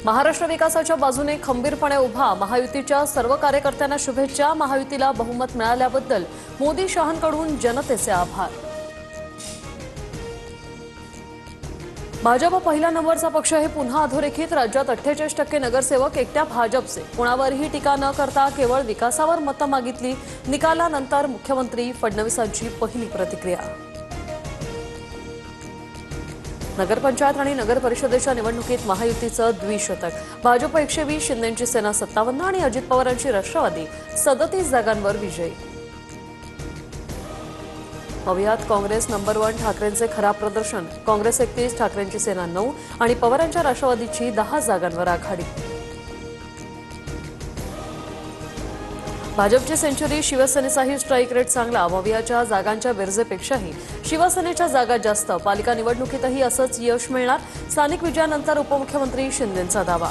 महाराष्ट्र विकासाच्या बाजूने खंबीरपणे उभा महायुतीच्या सर्व कार्यकर्त्यांना शुभेच्छा। महायुतीला बहुमत मिळाल्याबद्दल मोदी शहांकडून जनतेचे आभार। भाजप पहिला नंबरचा पक्ष हे पुन्हा अधोरेखित। राज्यात 48% नगरसेवक एकट्या भाजपचे। कोणावरही टीका न करता केवळ विकासावर मतं मागितली। निकालानंतर मुख्यमंत्री फडणवीसांची पहिली प्रतिक्रिया। नगरपंचायत आणि नगर परिषदेच्या निवडणुकीत महायुतीचं द्विशतक। भाजप 120, शिंदेंची सेना 57 आणि अजित पवारांची राष्ट्रवादी 37 जागांवर विजयी। पाहुयात काँग्रेस नंबर 1 ठाकरेंचे खराब प्रदर्शन। काँग्रेस 31, ठाकरेंची सेना 9 आणि पवारांच्या राष्ट्रवादीची 10 जागांवर आघाडी। भाजपची सेंचुरी, शिवसेनेचाही स्ट्राईक रेट चांगला। मवियाच्या जागांच्या बेरजेपेक्षाही शिवसेनेच्या जागा जास्त। पालिका निवडणुकीतही असंच यश मिळणार। स्थानिक विजयानंतर उपमुख्यमंत्री शिंदेंचा दावा।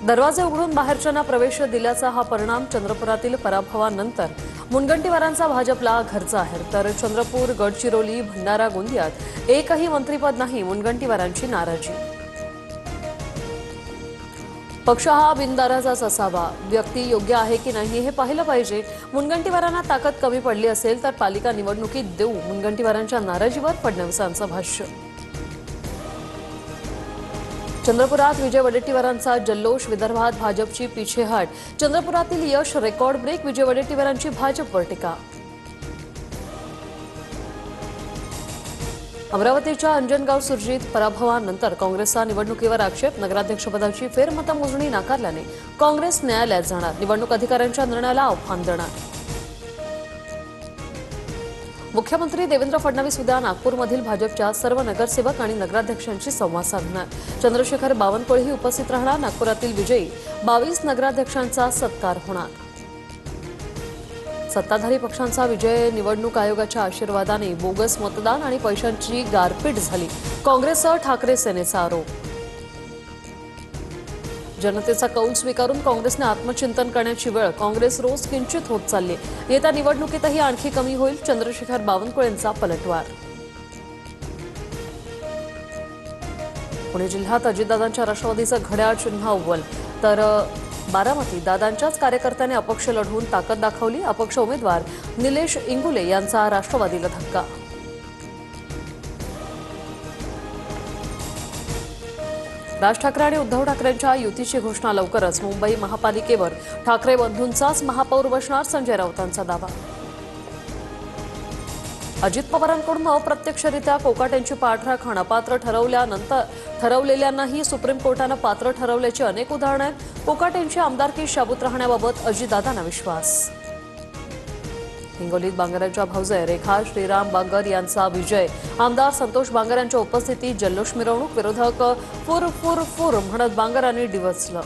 दरवाजे उघडून बाहेरच्यांना प्रवेश दिल्याचा हा परिणाम। चंद्रपुरातील पराभवानंतर मुनगंटीवारांचा भाजपला घरचा आहेर। तर चंद्रपूर, गडचिरोली, भंडारा, गोंदियात एकही मंत्रिपद नाही। मुनगंटीवारांची नाराजी। पक्ष हा बिनधास्ताच असावा। व्यक्ती योग्य आहे की नाही हे पाहिलं पाहिजे। मुनगंटीवारांना ताकद कमी पडली असेल तर पालिका निवडणुकीत देऊ। मुनगंटीवारांच्या नाराजीवर फडणवीसांचं भाष्य। चंद्रपुरात विजय वडेट्टीवारांचा जल्लोष। विदर्भात भाजपची पिछेहाट। चंद्रपुरातील यश रेकॉर्ड ब्रेक। विजय वडेट्टीवारांची भाजपवर टीका। अमरावतीच्या अंजनगाव सुरजीत पराभवानंतर काँग्रेसचा निवडणुकीवर आक्षेप। नगराध्यक्षपदाची फेरमतमोजणी नाकारल्याने काँग्रेस न्यायालयात जाणार। निवडणूक अधिकाऱ्यांच्या निर्णयाला आव्हान देणार। मुख्यमंत्री देवेंद्र फडणवीस उद्या नागपूरमधील भाजपच्या सर्व नगरसेवक आणि नगराध्यक्षांशी संवाद साधणार। चंद्रशेखर बावनकुळेही उपस्थित राहणार। नागपुरातील विजयी 22 नगराध्यक्षांचा सत्कार होणार। सत्ताधारी पक्षांचा विजय। निवडणूक आयोगाच्या आशीर्वादाने बोगस मतदान आणि पैशांची गारपीट झाली। काँग्रेससह ठाकरे सेनेचा आरोप। जनतेचा कौल स्वीकारून काँग्रेसने आत्मचिंतन करण्याची वेळ। काँग्रेस रोज किंचित होत चालली। येत्या निवडणुकीतही आणखी कमी होईल। चंद्रशेखर बावनकुळेंचा पलटवार। पुणे जिल्ह्यात अजितदादांच्या राष्ट्रवादीचं घड्याळ चिन्ह अव्वल। तर बारामती दादांच्याच कार्यकर्त्याने अपक्ष लढवून ताकद दाखवली। अपक्ष उमेदवार निलेश इंगुले यांचा राष्ट्रवादीला धक्का। राज ठाकरे आणि उद्धव ठाकरेंच्या युतीची घोषणा लवकरच। मुंबई महापालिकेवर ठाकरे बंधूंचाच महापौर बसणार। संजय राऊतांचा दावा। अजित पवारांकडून अप्रत्यक्षरित्या कोकाटेंची पाठराखण। अपात्र ठरवलेल्यांनाही सुप्रीम कोर्टानं पात्र ठरवल्याची अनेक उदाहरणं आहेत। कोकाटेंची आमदारकी शाबूत राहण्याबाबत अजितदादांना विश्वास। हिंगोलीत बांगर भाऊजय रेखा श्रीराम बांगर यांचा विजय। आमदार संतोष बांगर यांच्या उपस्थितीत जल्लोष मिरवणूक। विरोधक फुर फुर फुर म्हणत बांगरांनी डिवचलं।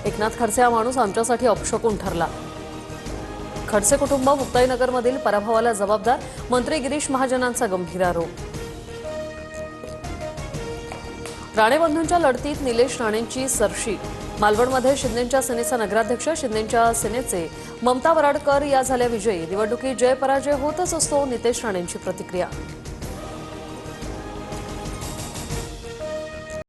एकनाथ खडसे हा माणूस आमच्यासाठी अपशकुन ठरला। खडसे कुटुंब मुक्ताईनगरमधील पराभवाला जबाबदार। मंत्री गिरीश महाजनांचा गंभीर आरोप। राणेबंधूंच्या लढतीत निलेश राणेंची सरशी। मालवणमध्ये शिंदेंच्या सेनेचा नगराध्यक्ष। शिंदेंच्या सेनेचे ममता वराडकर या झाल्या विजयी। निवडणुकीत जय पराजय होतच असतो। नितेश राणेंची प्रतिक्रिया।